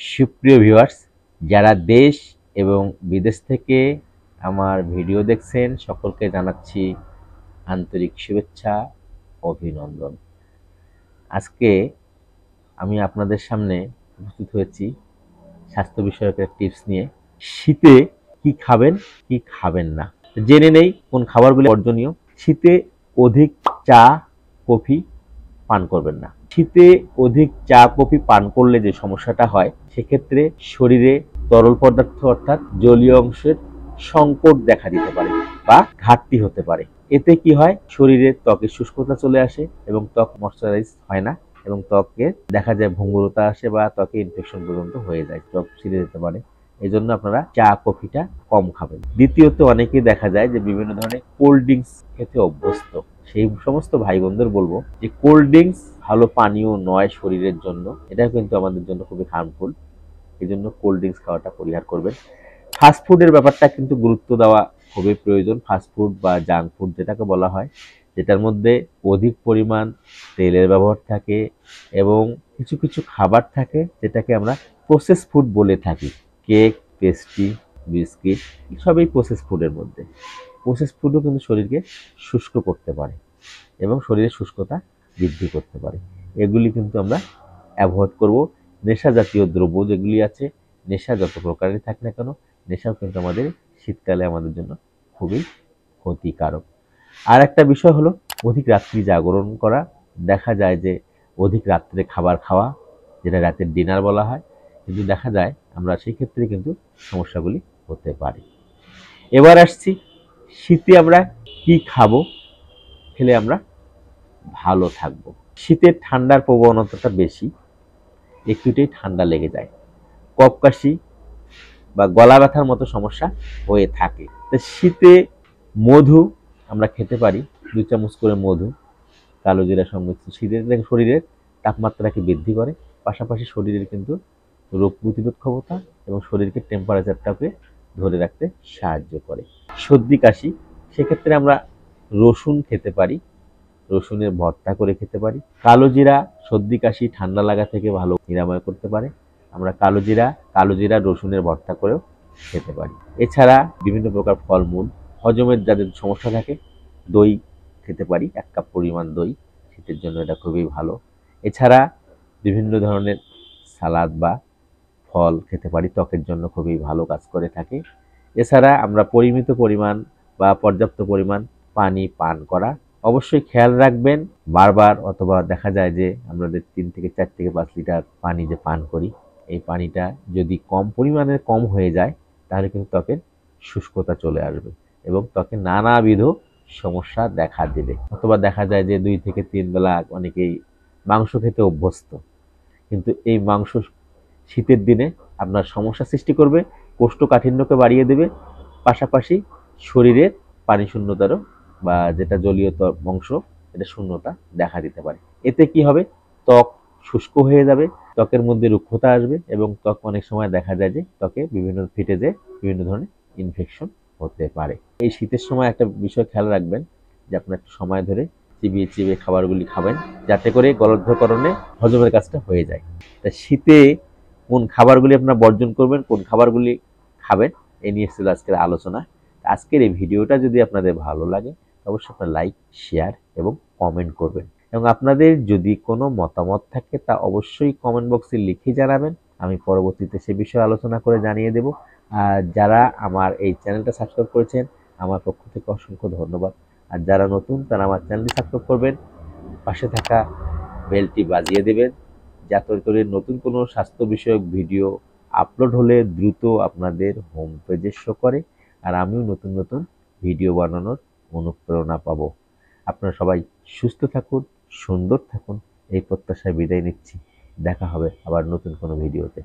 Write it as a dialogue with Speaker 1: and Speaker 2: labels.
Speaker 1: সুপ্রিয় ভিউয়ার্স, যারা দেশ এবং বিদেশ থেকে আমার ভিডিও দেখছেন সকলকে জানাচ্ছি আন্তরিক শুভেচ্ছা, অভিনন্দন। আজকে আমি আপনাদের সামনে উপস্থিত হয়েছি স্বাস্থ্য বিষয়ক একটা টিপস নিয়ে। শীতে কি খাবেন কি খাবেন না জেনে নেই কোন খাবারগুলো বর্জনীয়। শীতে অধিক চা কফি পান করবেন না। শীতে অধিক চা কফি পান করলে যে সমস্যাটা হয়, সেক্ষেত্রে শরীরে তরল পদার্থ অর্থাৎ জলীয় অংশের সংকট দেখা দিতে পারে বা ঘাটতি হতে পারে। এতে কি হয়, শরীরে ত্বকের শুষ্কতা চলে আসে এবং ত্বক ময়শ্চারাইজ হয় না এবং ত্বকে দেখা যায় ভঙ্গুরতা আসে বা ত্বকে ইনফেকশন পর্যন্ত হয়ে যায়, ত্বক ছিঁড়ে যেতে পারে। এই জন্য আপনারা চা কফিটা কম খাবেন। দ্বিতীয়ত, অনেকেই দেখা যায় যে বিভিন্ন ধরনের কোল্ড ড্রিঙ্কস খেতে অভ্যস্ত। সেই সমস্ত ভাই বোনদের বলবো যে কোল্ড ড্রিঙ্কস ভালো পানীয় নয় শরীরের জন্য, এটা কিন্তু আমাদের জন্য খুবই হার্মফুল। এই জন্য কোল্ড ড্রিঙ্কস খাওয়াটা পরিহার করবেন। ফাস্ট ফুডের ব্যাপারটা কিন্তু গুরুত্ব দেওয়া খুবই প্রয়োজন। ফাস্ট ফুড বা জাঙ্ক ফুড যেটাকে বলা হয়, যেটার মধ্যে অধিক পরিমাণ তেলের ব্যবহার থাকে এবং কিছু কিছু খাবার থাকে যেটাকে আমরা প্রসেস ফুড বলে থাকি। কেক, পেস্ট্রি, বিস্কিট সবই প্রসেস ফুডের মধ্যে। প্রসেস ফুডও কিন্তু শরীরকে শুষ্ক করতে পারে এবং শরীরের শুষ্কতা বৃদ্ধি করতে পারে। এগুলি কিন্তু আমরা অ্যাভয়েড করব। নেশা জাতীয় দ্রব্য যেগুলি আছে, নেশা যত প্রকারের থাক না কেন, নেশাও কিন্তু আমাদের শীতকালে আমাদের জন্য খুবই ক্ষতিকারক। আর একটা বিষয় হলো অধিক রাত্রি জাগরণ করা। দেখা যায় যে অধিক রাত্রে খাবার খাওয়া, যেটা রাতের ডিনার বলা হয়, কিন্তু দেখা যায় আমরা সেই ক্ষেত্রে কিন্তু সমস্যাগুলি হতে পারে। এবার আসছি, শীতে আমরা কি খাবো খেলে আমরা ভালো থাকবো। শীতের ঠান্ডার প্রবণতাটা বেশি, একটুতেই ঠান্ডা লেগে যায়, কফ কাশি বা গলা ব্যথার মতো সমস্যা হয়ে থাকে। তো শীতে মধু আমরা খেতে পারি, 2 চামচ করে মধু, কালো জিরা সংমিশ্রিত। শীতের শরীরের তাপমাত্রাকে বৃদ্ধি করে, পাশাপাশি শরীরের কিন্তু রোগ প্রতিরোধ ক্ষমতা এবং শরীরকে টেম্পারেচারটাকে ধরে রাখতে সাহায্য করে। সর্দি কাশি, সেক্ষেত্রে আমরা রসুন খেতে পারি, রসুনের ভর্তা করে খেতে পারি। কালো জিরা সর্দি কাশি ঠান্ডা লাগা থেকে ভালো নিরাময় করতে পারে। আমরা কালো জিরা রসুনের ভর্তা করেও খেতে পারি। এছাড়া বিভিন্ন প্রকার ফলমূল, হজমের যাদের সমস্যা থাকে, দই খেতে পারি, 1 কাপ পরিমাণ দই, শীতের জন্য এটা খুবই ভালো। এছাড়া বিভিন্ন ধরনের সালাদ বা ফল খেতে পারি, ত্বকের জন্য খুবই ভালো কাজ করে থাকে। এছাড়া আমরা পরিমিত পরিমাণ বা পর্যাপ্ত পরিমাণ পানি পান করা অবশ্যই খেয়াল রাখবেন। বারবার অথবা দেখা যায় যে আমাদের 3 থেকে 4 থেকে 5 লিটার পানি যে পান করি, এই পানিটা যদি কম পরিমাণে কম হয়ে যায়, তাহলে কিন্তু ত্বকের শুষ্কতা চলে আসবে এবং ত্বকে নানাবিধ সমস্যা দেখা দেবে। অথবা দেখা যায় যে 2 থেকে 3 বেলা অনেকেই মাংস খেতে অভ্যস্ত, কিন্তু এই মাংস শীতের দিনে আপনার সমস্যা সৃষ্টি করবে, কোষ্ঠকাঠিন্যকে বাড়িয়ে দেবে, পাশাপাশি শরীরের পানি শূন্যতারও বা যেটা জলীয় অংশ, এটা শূন্যতা দেখা দিতে পারে। এতে কি হবে, ত্বক শুষ্ক হয়ে যাবে, ত্বকের মধ্যে রুক্ষতা আসবে এবং ত্বক অনেক সময় দেখা যায় যে ত্বকে বিভিন্ন ফেটে যে বিভিন্ন ধরনের ইনফেকশন হতে পারে। এই শীতের সময় একটা বিষয় খেয়াল রাখবেন যে আপনার একটু সময় ধরে চিবিয়ে চিবিয়ে খাবারগুলি খাবেন, যাতে করে গলদঘকরণে হজমের কাজটা হয়ে যায়। তা শীতে কোন খাবারগুলি আপনারা বর্জন করবেন, কোন খাবারগুলি খাবেন, এ নিয়ে ছিল আজকের আলোচনা। আজকের এই ভিডিওটা যদি আপনাদের ভালো লাগে, অবশ্যই আপনারা লাইক, শেয়ার এবং কমেন্ট করবেন এবং আপনাদের যদি কোনো মতামত থাকে তা অবশ্যই কমেন্ট বক্সে লিখে জানাবেন। আমি পরবর্তীতে সে বিষয়ে আলোচনা করে জানিয়ে দেব। আর যারা আমার এই চ্যানেলটা সাবস্ক্রাইব করেছেন, আমার পক্ষ থেকে অসংখ্য ধন্যবাদ। আর যারা নতুন, তারা আমার চ্যানেলটি সাবস্ক্রাইব করবেন, পাশে থাকা বেলটি বাজিয়ে দেবেন, যাতে করে নতুন কোনো স্বাস্থ্য বিষয়ক ভিডিও আপলোড হলে দ্রুত আপনাদের হোম পেজে শো করে আর আমিও নতুন নতুন ভিডিও বানানোর অনুপ্রেরণা পাবো। আপনারা সবাই সুস্থ থাকুন, সুন্দর থাকুন, এই প্রত্যাশায় বিদায় নিচ্ছি। দেখা হবে আবার নতুন কোনো ভিডিওতে।